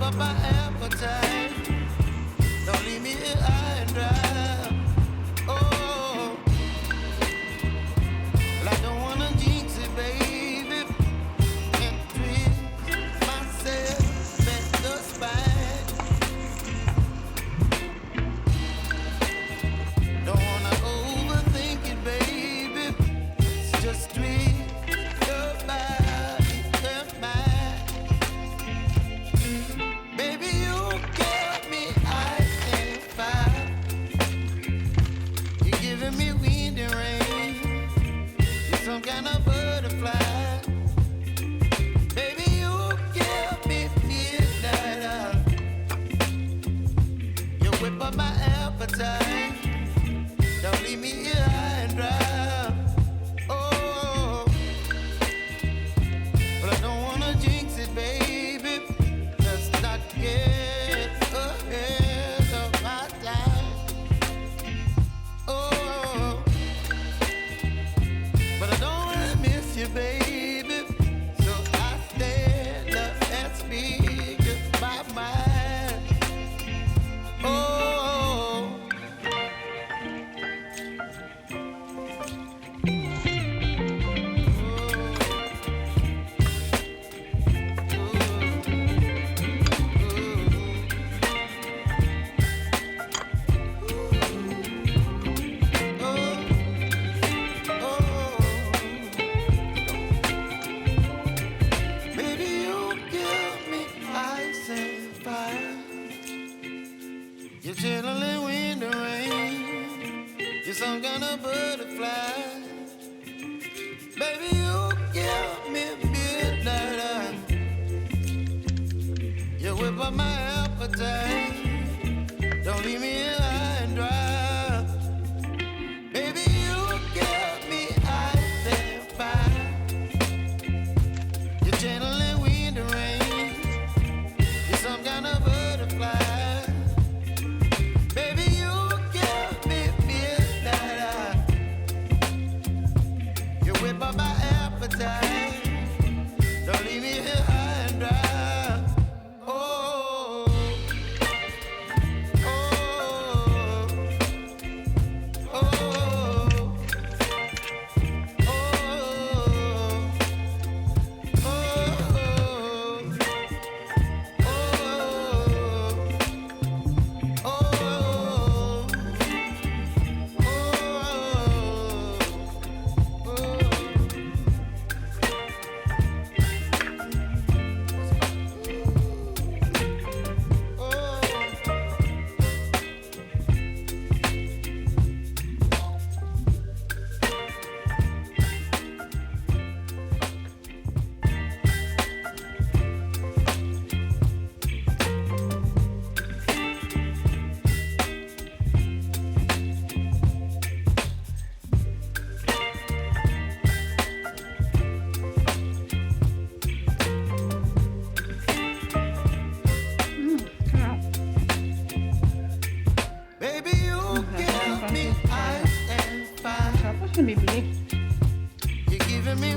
up my appetite. Don't leave me here high and dry. Oh, well, I don't wanna jinx it, baby, and twist myself at the spine. Don't wanna overthink it, baby. It's just twist your body and mine. Baby, you give me ice and fire. You're giving me wind and rain. You're some kind of butterfly. Baby, you give me midnight. You whip up my appetite. Don't leave me here high and dry. Oh, but I don't wanna jinx it, baby. Let's not get ahead of my time. Oh, but I don't wanna miss you, baby. So I stand up and speak just my mind. Oh. Baby, you give me ice and fire. You're chilling wind and rain. You're some kind of butterfly. Baby, you give me midnight. You whip up my appetite. Don't leave me here high and dry. Baby, you give me ice and fire. You're channeling wind and rain. You're some kind of butterfly. Baby, you give me midnight. You whip up my appetite. Don't leave me here high and dry. Oh, oh, oh, oh, baby, you give me ice and fire. Tapos na bibili. You're giving me